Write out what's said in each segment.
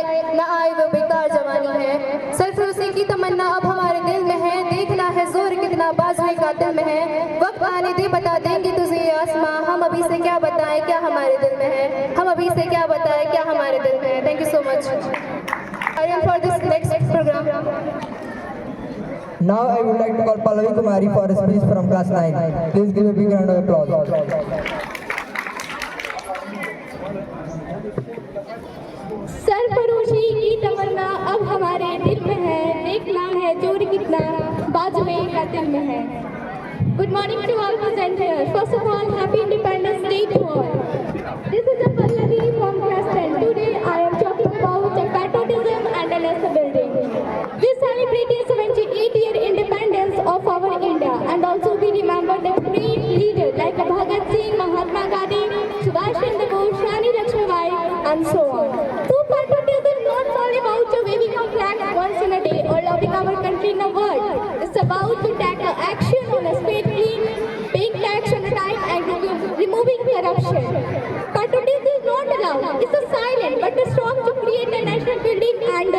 न आए वो बेकार जवानी है। सरफरोशी की तमन्ना अब हमारे दिल में है, देखना है जोर कितना बाजुए का दिल में है। वक्त आने दे बता देंगे तुझे ये आसमां, हम अभी से क्या बताएं क्या हमारे दिल में है, हम अभी से क्या बताएं क्या हमारे दिल में है। Thank you so much for this next programme. Now I would like to call Pallavi Kumari for a speech from class 9. Please give a big round of applause. सरफरोशी की तमन्ना अब हमारे दिल में है, देखना है जोर कितना बाजुए का दिल में है। Good morning to all present here. First of all, Happy Independence Day to all. This is a Pallavi from class 10. Today I am talking about patriotism and a lesser building. We celebrated 78-year independence of our India, and also we remember the great leaders like Bhagat Singh, Mahatma Gandhi, Subhash Chandra Bose, Rani Lakshmibai, and so on. True patriotism is not only about waving a flag once in a day or loving our country in a word. It's about to take action on a straight clean, paying tax on a time, and removing corruption. Patriotism is not allowed. It's a silent but a strong to create a national building and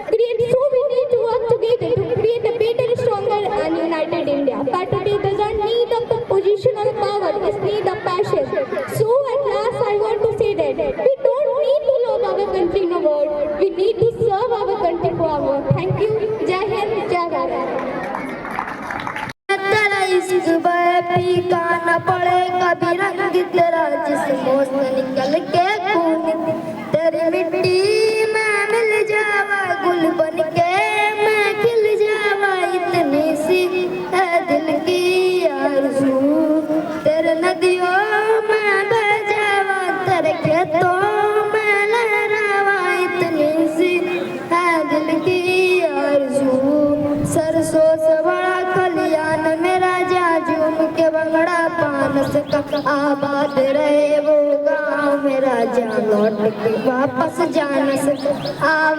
create. So we need to work together to create a better, stronger, and united India. Patriotism doesn't need a positional power. It needs a passion. So at last, I want to say that we don't need to love our country in a word. We need to serve our country forward. Thank you. Jai Hind, Jai Bharat. पीका न पड़े कभी रंग तेरा जिस्मों से निकल के खून, तेरी मिट्टी में मिल जावा गुल बन के मैं खिल जावा, इतनी सी है दिल की आरज़ू। तेरे नदियों में बह जावा, तेरे खेतों में लहरावा, इतनी सी है दिल की आरज़ू। सरसों से बड़ा खलियान मेरा जाजूम के बंगड़ा पान से आबाद रहे वो गाँव मेरा, जा लौट के वापस जाने से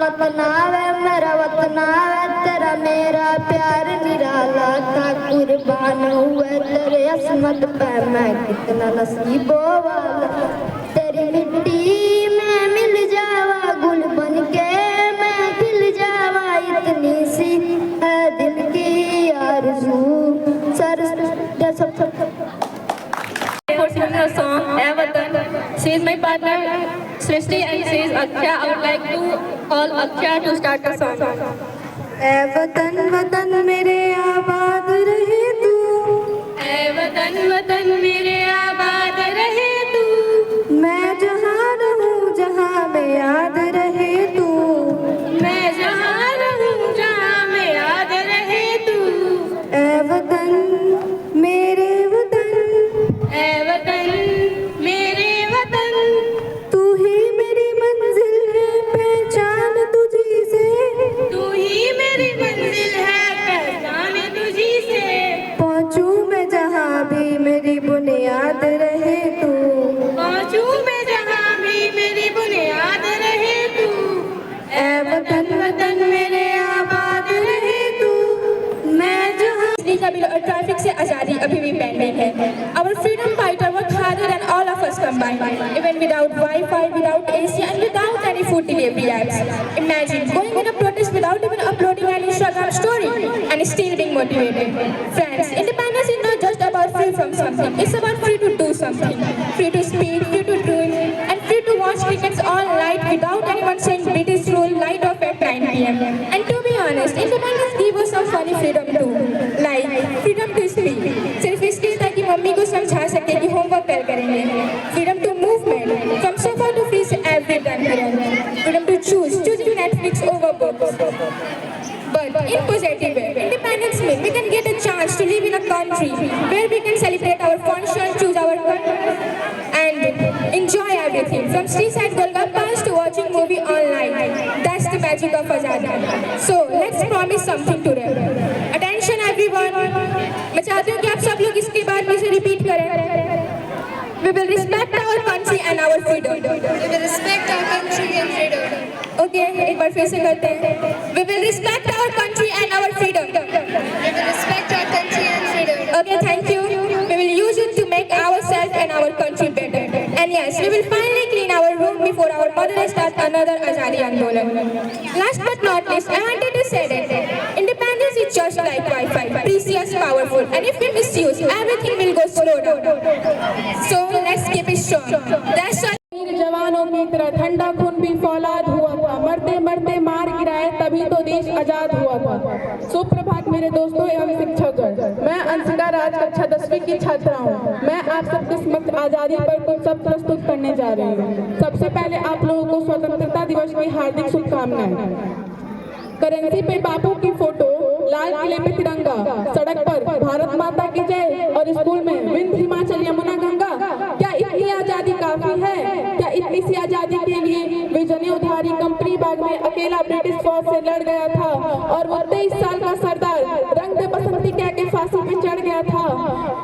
वतन आवे मेरा वतन आवे, तेरा मेरा प्यार निराला था कुर्बान हुए तेरे असमत पे मैं कितना नसीबों वाला। तेरी मिट्टी में मिल जावा गुल बन के मैं खिल जावा, इतनी सी है दिल की आरज़ू। For singing a song, "Ae Watan." She is my partner, Srishti, and she is Aksha. I would like to call Aksha to start the song. ऐ वतन वतन मेरे आबाद रहे तू, ऐ वतन वतन मेरे आबाद रहे तू, मैं जहाँ रहूँ जहाँ में याद रहे तू, मैं जहाँ रहूँ जहाँ में याद रहे तू। ऐ वतन मेरे वतन, ऐ वतन मेरे वतन, तू ही मेरी मंजिल है पहचान तुझी से, तू ही मेरी मंजिल है पहचान तुझी से। पहुँचूँ मैं जहाँ भी मेरी बुनियाद रहे तू, पहुँचूँ मैं जहाँ भी मेरी बुनियाद रहे तू। ऐ वतन वतन मेरे आबाद रहे तू, मैं जहाँ। ट्रैफिक से आजादी अभी भी पेंडिंग है। Our freedom fighter worked harder than all of us combined, even without Wi-Fi, without AC, and without any food delivery apps. Imagine going in a protest without even uploading an Instagram story and still being motivated. Friends, independence is not just about free from something. It's about free to do something, free to speak, free to dream, and free to watch crickets all night without anyone saying British rule light off at 9 p.m. And to be honest, independence gives us some funny freedom too, like freedom to speak. सिर्फ इसलिए ताकि mummy को समझा सके कि homework कल करेंगे. Freedom to movement, from sofa to freeze every time. Freedom to choosing Netflix over books. But in positive way, independence means we can get a chance to live in a country where we can celebrate our function, choose our and enjoy everything, from street-side Golgappas to watching movie online. That's the magic of Azadi. So let's promise something today. Attention everyone. मैं चाहती हूँ कि आप सब लोग इसके बाद मुझे रिपीट करें. We will respect our country and our freedom. We will respect our country and freedom. Okay, एक बार फिर से करते हैं. We will respect our country and our freedom. We will respect our country and freedom. Okay, thank you. We will use it to make ourselves and our country better. And yes, we will finally clean our room before our mother starts another Azadi Andolan. Last but not least, I wanted to say that independence is just like Wi-Fi, precious, powerful, and if we misuse, everything will go slow down. So let's keep it strong. That's all. वीर जवानों की तरह ठंडा खून भी फौलाद हुआ था, मरते मरते मार गिराए तभी तो देश आजाद हुआ था। सुप्रभात मेरे दोस्तों एवं शिक्षकगण, मैं अंशिका राज कक्षा 10वीं की छात्रा हूँ। मैं आप सबके समक्ष आजादी पर कुछ शब्द प्रस्तुत करने जा रही हूँ। सबसे पहले आप लोगों को स्वतंत्रता दिवस की हार्दिक शुभकामनाएं। करेंसी पे बापू की फोटो, लाल किले पे तिरंगा, सड़क पर भारत माता की जय और स्कूल में विंध्य हिमाचल यमुना गंगा। क्या इतनी आजादी काफी है? क्या इतनी सी आजादी के लिए वे जनेऊधारी कंपनी बाग में अकेला ब्रिटिश फौज से लड़ गया था और वो 23 साल का सरदार रंग दे बसंती कह के फांसी पे चढ़ गया था?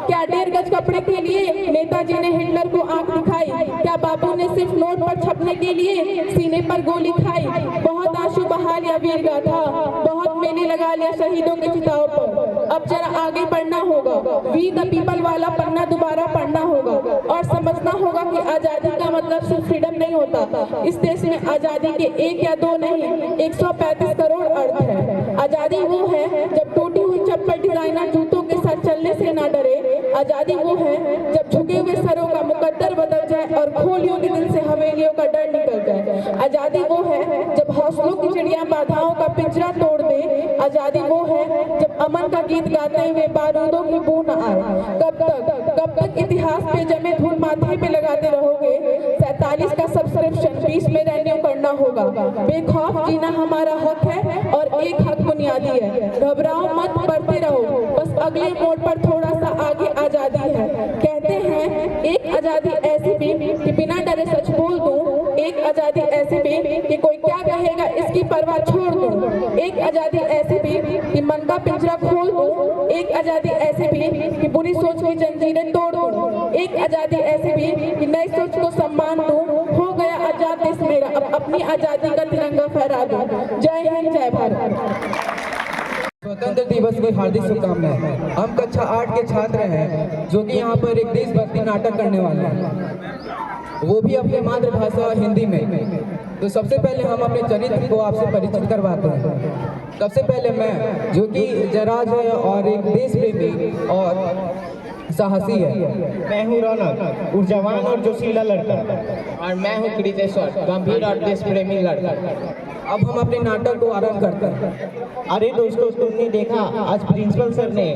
क्या 1.5 गज कपड़े के लिए नेताजी ने हिटलर को आंख दिखाई? क्या बापू ने सिर्फ नोट पर छपने के लिए सीने पर गोली खाई? बहुत आंसू बहा लिया वीर गाथा, बहुत मेले लगा लिया शहीदों के चिताओं पर। अब जरा आगे बढ़ना होगा, वी द पीपल वाला पन्ना दोबारा पढ़ना होगा और समझना होगा कि आजादी का मतलब सिर्फ फ्रीडम नहीं होता। इस देश में आजादी के 1 या 2 नहीं, 135 करोड़ अर्थ है। आजादी वो है जब टूटी हुई चप्पल डिजाइनर जूतों के साथ चलने से ना डरे। आजादी वो है जब झुके हुए सरों का मुकद्दर बदल जाए और खोलियों के दिल से हवेलियों का डर निकल जाए। आजादी वो है जब हौसलों की चिड़िया बाधाओं का पिंजरा तोड़ दे। आजादी वो है जब अमन का गीत गाते हुए बारूदों की बू न आए। कब तक इतिहास पे जमे धूल माथे पे लगाते रहोगे? 47 का सब्सक्रिप्शन 20 में रेन्यू करना होगा। बेखौफ जीना हमारा हक है और एक हक बुनियादी है। घबराओ मत, बढ़ते रहो, बस अगले मोड़ पर थोड़ा सा आगे आजादी है। कहते हैं एक आजादी ऐसी भी कि बिना डरे सच बोल दूं, एक आजादी ऐसी भी कि कोई क्या कहेगा इसकी परवाह छोड़ दूं, एक आजादी ऐसी भी कि मन का पिंजरा खोल दूं, एक आजादी ऐसी भी कि बुरी सोच की जंजीरें तोड़ दूं, एक आजादी ऐसी भी कि नई सोच को सम्मान दूं। हो गया आजाद देश मेरा, अब अपनी आजादी का तिरंगा फहरा दूं। जय हिंद, जय भारत। स्वतंत्र दिवस की हार्दिक शुभकामनाएं। हम कक्षा 8 के छात्र हैं जो कि यहाँ पर एक देशभक्ति नाटक करने वाले हैं, वो भी अपने मातृभाषा हिंदी में। तो सबसे पहले हम अपने चरित्र को आपसे परिचित करवाते हैं। सबसे पहले मैं, जो कि जराज है और एक देश प्रेमी और साहसी है। मैं हूँ रौनक, ऊर्जावान और जोशीला लड़का। और मैं हूँ कृतेश्वर, गंभीर और देश प्रेमी लड़का। अब हम अपने नाटक को आरंभ करते हैं। अरे दोस्तों, तुमने देखा आज प्रिंसिपल सर ने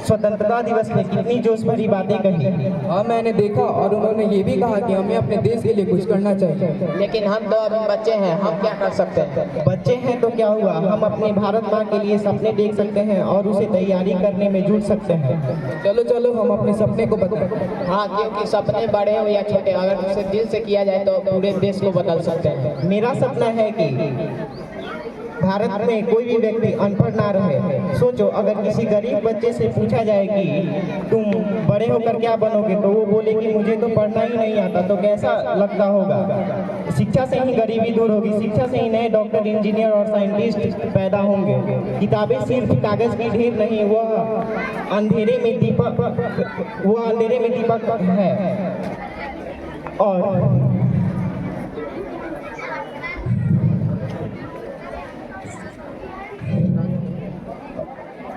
स्वतंत्रता दिवस में कितनी जोश भरी बातें कही। हाँ, मैंने देखा और उन्होंने ये भी कहा कि हमें अपने देश के लिए कुछ करना चाहिए। लेकिन हम तो अभी बच्चे हैं, हम क्या कर सकते हैं? बच्चे हैं तो क्या हुआ, हम अपने भारत माँ के लिए सपने देख सकते हैं और उसे तैयारी करने में जुट सकते हैं। चलो चलो हम अपने सपने को बताएं। हाँ, क्योंकि सपने बड़े हो या छोटे, अगर उसे दिल से किया जाए तो पूरे देश को बदल सकते हैं। मेरा सपना है कि भारत में कोई भी व्यक्ति अनपढ़ ना रहे। सोचो, अगर किसी गरीब बच्चे से पूछा जाए कि तुम बड़े होकर क्या बनोगे, तो वो बोले कि मुझे तो पढ़ना ही नहीं आता, तो कैसा लगता होगा। शिक्षा से ही गरीबी दूर होगी, शिक्षा से ही नए डॉक्टर, इंजीनियर और साइंटिस्ट पैदा होंगे। किताबें सिर्फ कागज की ढेर नहीं, वह अंधेरे में दीपक है। और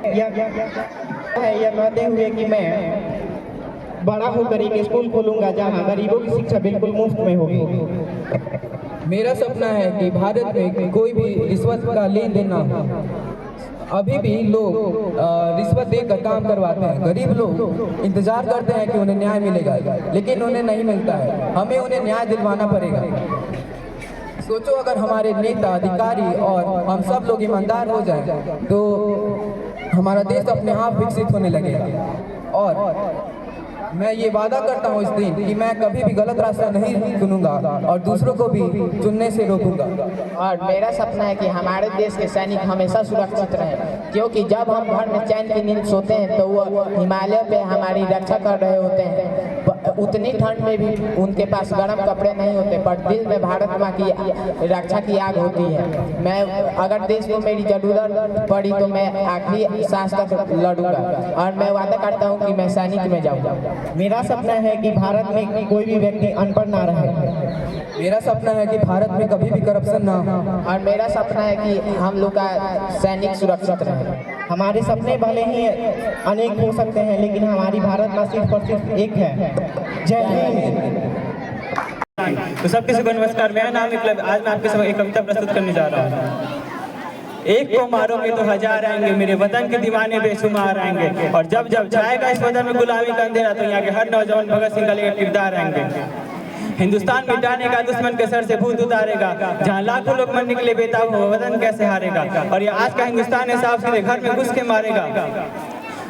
यह कहते हुए कि मैं बड़ा होकर एक स्कूल खोलूंगा जहां गरीबों की शिक्षा बिल्कुल मुफ्त में होगी। मेरा सपना है कि भारत में कोई भी रिश्वत का लेन देन ना हो। अभी भी लोग रिश्वत देकर काम करवाते हैं। गरीब लोग इंतजार करते हैं कि उन्हें न्याय मिलेगा, लेकिन उन्हें नहीं मिलता है। हमें उन्हें न्याय दिलवाना पड़ेगा। सोचो, अगर हमारे नेता, अधिकारी और हम सब लोग ईमानदार हो जाएं, तो हमारा देश अपने आप विकसित होने लगेगा। और मैं ये वादा करता हूँ इस दिन कि मैं कभी भी गलत रास्ता नहीं चुनूंगा और दूसरों को भी चुनने से रोकूंगा। और मेरा सपना है कि हमारे देश के सैनिक हमेशा सुरक्षित रहें, क्योंकि जब हम घर में चैन की नींद सोते हैं तो वो हिमालय पे हमारी रक्षा कर रहे होते हैं। उतनी ठंड में भी उनके पास गर्म कपड़े नहीं होते, पर दिल में भारत माँ की रक्षा की आग होती है। मैं अगर देश को मेरी जरूरत पड़ी तो मैं आखिरी सांस तक लड़ूंगा और मैं वादा करता हूँ कि मैं सैनिक में जाऊँगा। मेरा सपना है कि भारत में कोई भी व्यक्ति अनपढ़ ना रहे। मेरा सपना है कि भारत में कभी भी करप्शन ना हो। और मेरा सपना है कि हम लोग का सैनिक सुरक्षित रहे। हमारे सपने भले ही अनेक हो सकते हैं, लेकिन हमारी भारत माँ सिर्फ और सिर्फ एक है। जय हिंद। तो सबके सबको नमस्कार। मेरा नाम विप्लव। आज मैं आपके समक्ष एक कविता प्रस्तुत करने जा रहा हूँ। एक को मारोगे तो हजार आएंगे, मेरे वतन के दीवाने बेशुमार आएंगे, और जब जब छाएगा इस वतन में गुलामी का अंधेरा तो यहाँ के हर नौजवान भगत सिंह का लेकर किरदार आएंगे। हिंदुस्तान मिटाने का दुश्मन के सर से भूत उतारेगा, जहाँ लाखों लोग मरने के लिए बेताब हो वतन कैसे हारेगा। और ये आज का हिंदुस्तान है, साफ सीधे घर में घुस के मारेगा।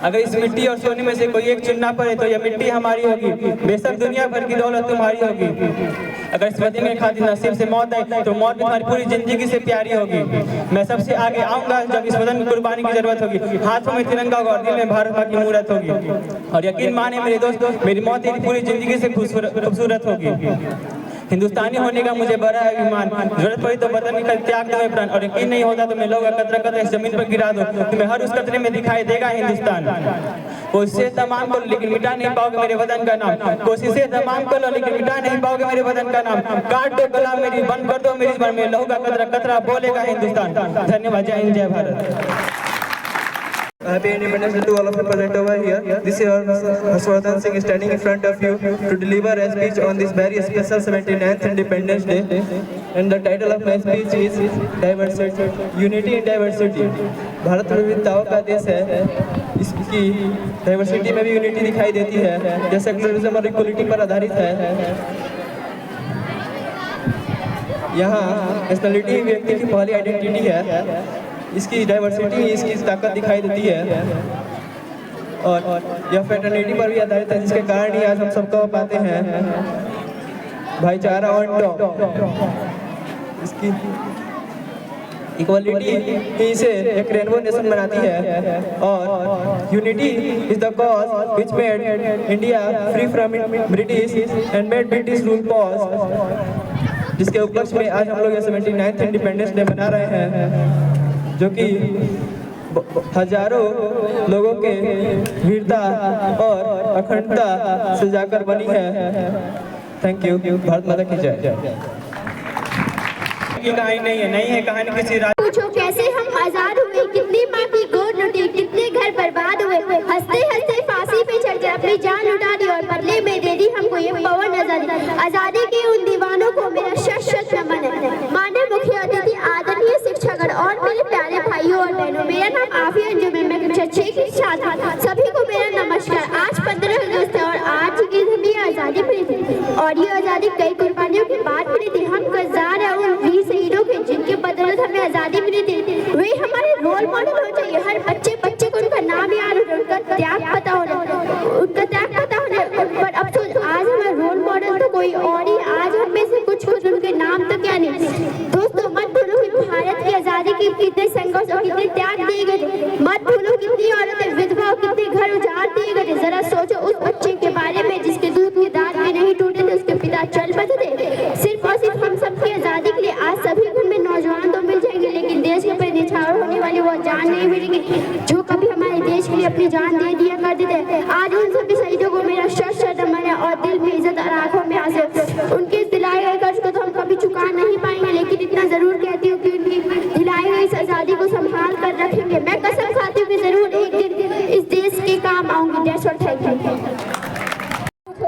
अगर इस मिट्टी और सोने में से कोई एक चुनना पड़े तो यह मिट्टी हमारी होगी, बेशक दुनिया भर की दौलत तुम्हारी होगी। अगर इस वतन में खातिर नसीब से मौत आई तो मौत भी तुम्हारी पूरी जिंदगी से प्यारी होगी। मैं सबसे आगे आऊंगा जब इस वतन की कुर्बानी की जरूरत होगी, हाथों में तिरंगा होगा और दिल में भारत माँ की मूरत होगी। और यकीन माने मेरे दोस्त, मेरी मौत तेरी पूरी जिंदगी से खूबसूरत होगी। हिंदुस्तानी होने का मुझे बड़ा अभिमान, जरूरत पड़ी तो वतन का त्याग दूं प्राण, और यकीन नहीं होता तो मैं लोग कतरा कतरा इस जमीन पर गिरा दूं, तुम्हें हर उस कतरे में दिखाई देगा हिंदुस्तान। कोशिशें तमाम करो लेकिन मिटा नहीं पाओगे मेरे वतन का नाम, कोशिशें तमाम करो लेकिन मिटा नहीं पाओगे मेरे वतन का नाम। काट दो गला मेरी, बंद कर दो मेरी जबान में, लहू का कतरा कतरा बोलेगा हिंदुस्तान। धन्यवाद। जय हिंद, जय Bharat. Happy Independence Day to all of you present over here. This is Harshvardhan Singh standing in front of you to deliver a speech on this very special 79th Independence Day. And the title of my speech is Diversity, Unity in Diversity. Bharat विविधताओं का देश है, इसकी diversity में भी unity दिखाई देती है, यह सेक्युलरिज्म और इक्वलिटी पर आधारित है। यहाँ नेशनलिटी व्यक्ति की पहली आइडेंटिटी है, इसकी डाइवर्सिटी इसकी ताकत दिखाई देती है, और यह फ्रेटर्निटी पर भी आधारित है, जिसके कारण ही आज हम सबको पाते हैं भाईचारा ऑन टॉप। इसकी इक्वलिटी ही इसे एक रेनबो नेशन बनाती है, और unity is the cause which made India free from British and made British rule pause, जिसके उपलक्ष्य में आज हम लोग 79th इंडिपेंडेंस डे मना रहे हैं, जो कि हजारों लोगों के वीरता और अखंडता से जाकर बनी है। Thank you. भारत माता की जय। कहानी नहीं है कहानी किसी पूछो कैसे हम आजाद हुए, कितनी माँ की गोद लुटी, कितने घर बर्बाद हुए, हंसते हंसते फांसी पे चढ़कर अपनी जान लुटा दी, और बदले में दे दी हमको ये पवन आजादी। आजादी के उन दीवानों को मेरा शत शत नमन है। माननीय मुख्य अतिथि, आदरणीय शिक्षकगण और मेरे प्यारे भाइयों और बहनों, मेरा नाम आफिया अंजुम, मैं कक्षा 6 की छात्रा। सभी को मेरा नमस्कार। आज 15 अगस्त है और आज की हमें आजादी मिली थी, और ये आजादी कई कुर्बानियों के बाद मिली थी। हम गुजार है उन वीर शहीदों के जिनके बदौलत हमें आजादी मिली थी। वे हमारे रोल मॉडल हो चाहिए। हर बच्चे को उनका नाम याद हो, उनका त्याग पता होना, पर अफसोस आज हमारा रोल मॉडल तो कोई और ही। आज हम में से कुछ उनके नाम तो क्या नहीं। दोस्तों मत भूलो कि भारत की आजादी की कितने संघर्ष और कितने त्याग दिए गए। मत भूलो कितनी औरतें विधवा, कितने घर उजाड़ दिए गए। जरा सोचो उस बच्चे के बारे में जिसके दूध के दांत भी नहीं टूटे थे, उसके पिता चल बचे थे। सिर्फ और सिर्फ हम सबकी आजादी के लिए आज सभी घर में नौजवान तो मिल जाएंगे, लेकिन देश के प्रति निछावर होने वाली वो जान नहीं मिलेगी जो कभी हमारे देश के लिए अपनी जान दे दिया करते थे। आज उन सभी शहीदों को मेरा शत शत नमन है, और दिल में इज्जत और आंखों में आंसू। उनके दिलाए गए कर्ज को तो हम कभी चुका नहीं पाएंगे, लेकिन इतना जरूर कहती हूँ कि उनकी दिलाई गई इस आजादी को संभाल कर रखेंगे। मैं कसम खाती हूँ कि जरूर एक दिन इस देश के काम आऊंगी। That's all, thank you.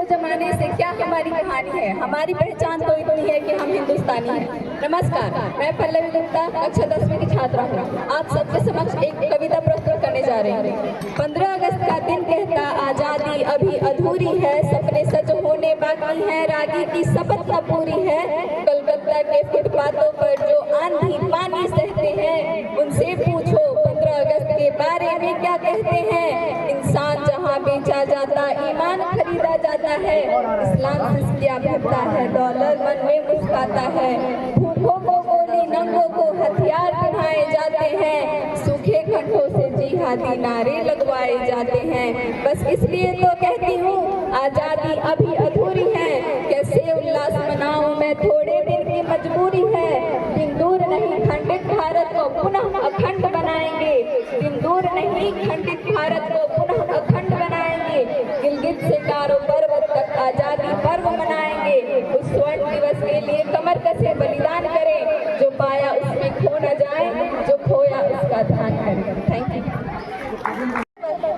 जमाने से क्या हमारी कहानी है, हमारी पहचान तो इतनी है कि हम हिंदुस्तानी हैं। नमस्कार, मैं पल्लवी गुप्ता कक्षा 10वीं की छात्रा हूँ। आप सबके समक्ष एक कविता प्रस्तुत करने जा रही हूँ। 15 अगस्त का दिन कहता आजादी अभी अधूरी है, सपने सच होने बाकी हैं, रागी की शपथ न पूरी है। कलकत्ता के फुटपाथों पर जो आंधी पानी सहते हैं, उनसे पूछो 15 अगस्त के बारे में क्या कहते हैं। इंसान जहाँ बेचा जाता, ईमान खरीदा जाता है, इस्लाम सिस्किया भरता है, डॉलर मन में मुस्काता है। भूखों को गोली, नंगों को हथियार पहनाए जाते हैं, सूखे कंठों से जी जिहादी नारे लगवाए जाते हैं। बस इसलिए तो कहती हूँ आजादी अभी अधूरी है, कैसे उल्लास मनाऊं मैं, थोड़े दिन की मजबूरी है। दिन दूर नहीं खंडित भारत को पुनः अखंड बनाएंगे, दिन दूर नहीं खंडित भारत को पुनः अखंड बनाएंगे। गिलगित से कारो पर्वत तक आजादी पर्व मनाएंगे। उस स्वर्ण दिवस के लिए कमर कसे बलिदान करें, जो पाया उसमें खो न जाए, जो खोया उसका ध्यान करें। Thank you.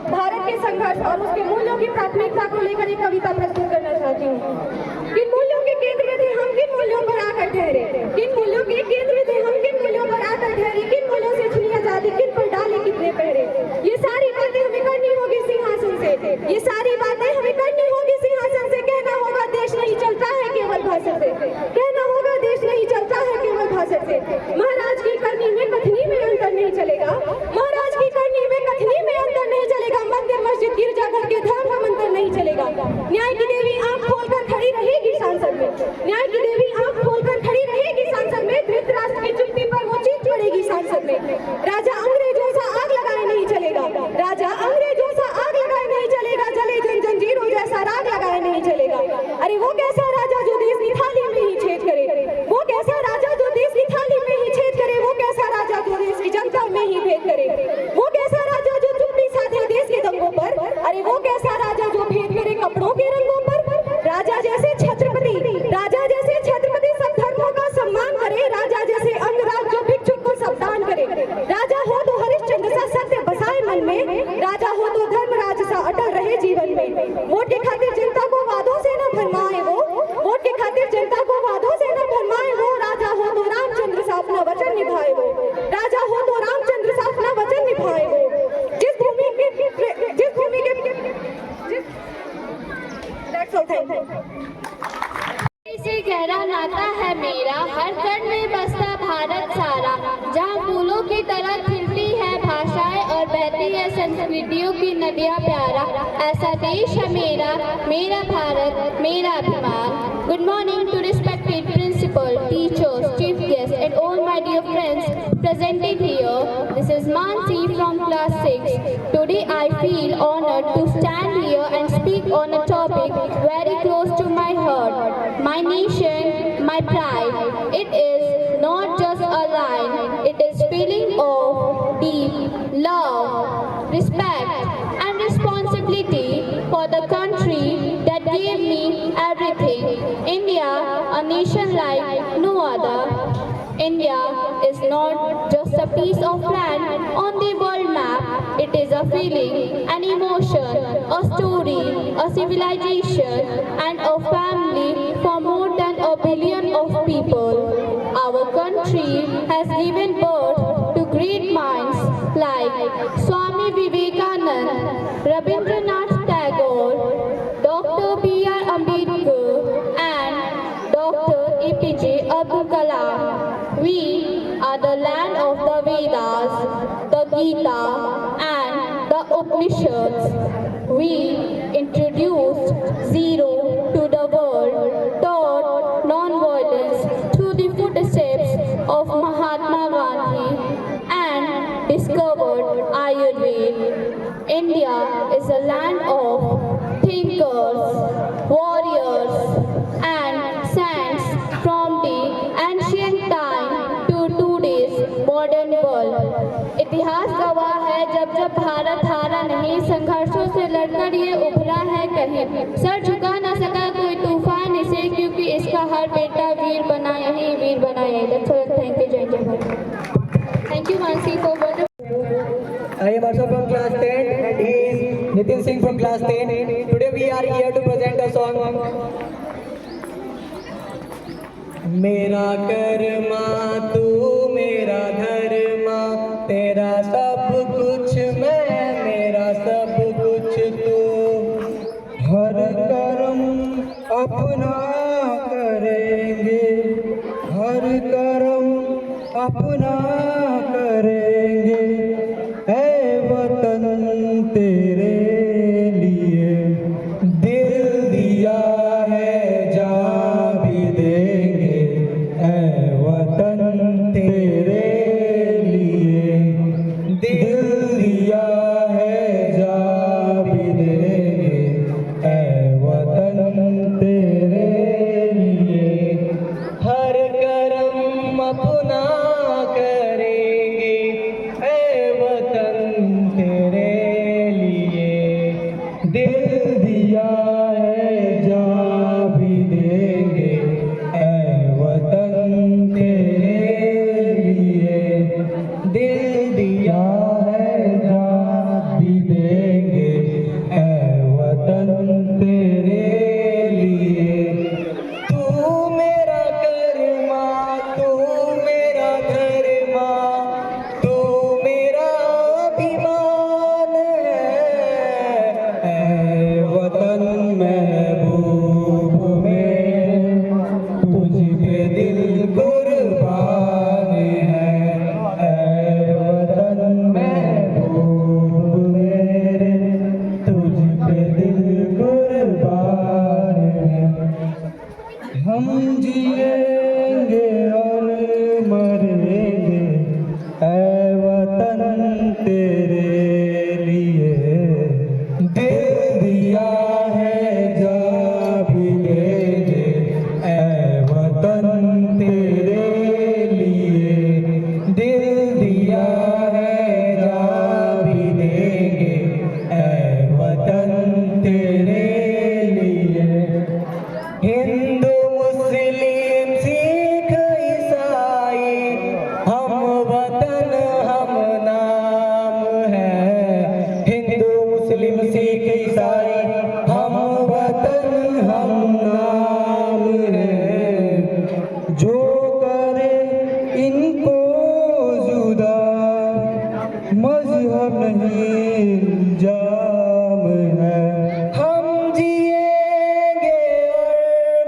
भारत के संघर्ष और उसके मूल्यों की प्राथमिकता को लेकर एक कविता प्रस्तुत करना चाहती हूँ। किन मूल्यों के केंद्र में थे हम, किन मूल्यों पर आकर ठहरे, किन मूल्यों के केंद्र में थे हम, किन मूल्यों पर आकर ठहरे, किन मूल्यों से छुनी आजादी, किन पर डाले कितने पहरे। ये सारी बातें हमें करनी होगी सिंहासन से, ये सारी बातें हमें करनी होगी सिंहासन से। कहना होगा देश नहीं चलता है केवल भाषण से, कहना होगा देश नहीं चलता है केवल भाषण से। महाराज की करनी में कथनी में अंतर नहीं चलेगा, महाराज की करनी में कथनी में अंतर नहीं चलेगा। मंदिर मस्जिद गिरजाघर के धर्म का मंत्र नहीं चलेगा। न्याय की देवी आंख खोलकर खड़ी रहेगी सांसद में, न्याय की देवी आंख खोलकर खड़ी रहेगी सांसद में। धृतराष्ट्र की चुप्पी पर वो चीख पड़ेगी सांसद में। राजा अंग्रेजों सा आग लगाए नहीं चलेगा, राजा अंग्रेजों सा आग लगाए नहीं चलेगा। जले जन जंजीरों जैसा राग लगाए नहीं चलेगा। अरे वो कैसा राजा जो देश की थाली में ही छेद करे, वो कैसा राजा जो देश की थाली में ही छेद करे, वो कैसा राजा जो देश की जनता में ही भेद करे, वो कैसा राजा जो चुप्पी साधे देश के दंगों पर। अरे वो कैसा राजा जो भेद करे कपड़ों के रंगों पर। राजा जैसे छत्रपति, राजा जैसे छत्रपति सब धर्मों का सम्मान करे, राजा जैसे अंगराज जो भिक्षुक को सब दान करे। राजा हो तो हरिश्चंद्र सा सत्य बसाए मन में, राजा हो तो धर्मराज सा अटल रहे जीवन में। वोट के खातिर जनता को वादों से न भरमाए वो, वोट के खातिर जनता को वादों से न भरमाए वो। राजा हो तो रामचंद्र सा अपना वचन निभाए वो, राजा हो तो रामचंद्र सा अपना वचन निभाए वो। जिस भूमि के से गहरा नाता है मेरा, हर कण में बसता भारत सारा। जहाँ फूलों की तरह खिलती है भाषाएं और बहती है संस्कृतियों की नदियाँ प्यारा, ऐसा देश है मेरा, मेरा भारत, मेरा अभिमान। Good morning to respected principal, teachers, chief guests and all my dear friends presented here. This is Mansi from class 6. Today I feel honored to stand here and speak on a topic very close to my heart. My nation, my pride. It is not just a line, it is feeling of deep love, respect and responsibility for the country that gave me everything. India, a nation like no other. India is not just a piece of land on the world map. It is a feeling, an emotion, a story, a civilization and a family for more than a billion of people. Our country has given birth to great minds like Swami Vivekanand, Rabindranath Tagore, Dr. B.R. Ambedkar and Dr. APJ Abdul Kalam. We are the land of the Vedas, the Gita and the Upanishads. We introduced zero to the world, taught non-violence through the footsteps of Mahatma Gandhi and discovered Ayurveda. India is a land of thinkers, warriors and saints from the ancient time to today's modern world. इतिहास गवाह है जब जब भारत हारा नहीं, संघर्षों से लड़कर ये उभरा है कहीं। सर झुका न सका कोई तूफान इसे, क्योंकि इसका हर बेटा वीर बना यही, वीर बना यही। That's all. Thank you. जय जय Bharat. Thank you Mansi for what. I am also from class 10 and he is Nitin Singh from class 10. Today we are here to present a song. मेरा कर्मा तू मेरा धर्मा, तेरा सब कुछ मैं, मेरा सब कुछ तू। हर कर्म अपना करेंगे, हर कर्म अपना करेंगे। ऐ वतन तेरे लिए दिल दिया है, जान भी देंगे। ऐ वतन तेरे लिए दिल दिया जिएंगे और मरेंगे ऐ वतन तेरे लिए, दिल दिया है जा भी देंगे ऐ वतन तेरे लिए, दिल दिया है जा भी देंगे ऐ वतन तेरे लिए। हिंदू मुस्लिम सिख ईसाई हम वतन हम नाम है, हिंदू मुस्लिम सिख ईसाई हम वतन हम नाम है, जो करे इनको जुदा मजहब नहीं इल्जाम है, हम जिएंगे और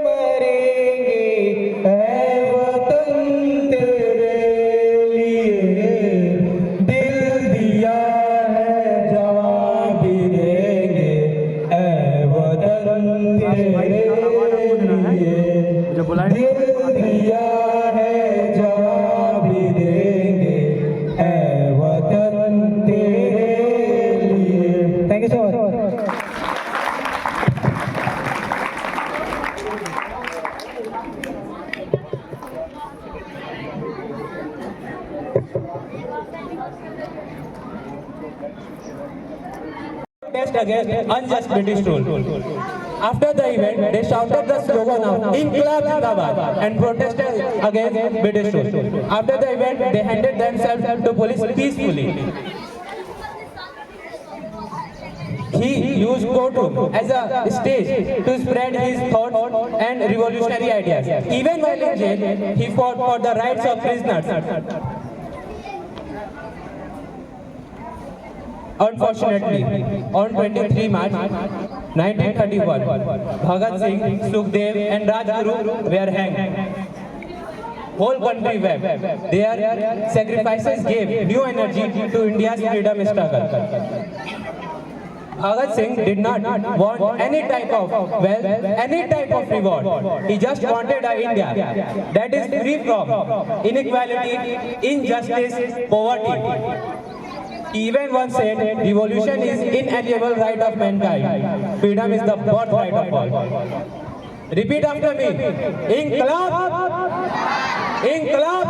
मरेंगे ऐ वतन तेरे लिए, दिल दिया है जवाब भी देंगे ऐ वतन तेरे लिए, दिल दिया है जवाब भी देंगे ऐ वतन तेरे लिए। Thank you so much. protest against unjust British rule. After the event, they shouted the slogan of Inqilab Zindabad and protested against British rule. After the event, they handed themselves to police peacefully. He used courtroom as a stage to spread his thoughts and revolutionary ideas. Even while in jail, he fought for the rights of prisoners. Unfortunately, on 23 March 1931, Bhagat Singh, Sukhdev and Rajguru were hanged. Whole country wept. Their sacrifices gave new energy to India's freedom struggle. Bhagat Singh did not want any type of wealth, any type of reward. He just wanted an India that is free from inequality, injustice, poverty. He even once said, revolution is inalienable right of mankind. Freedom is the birthright of all. Repeat after me. Inqilab! Inqilab!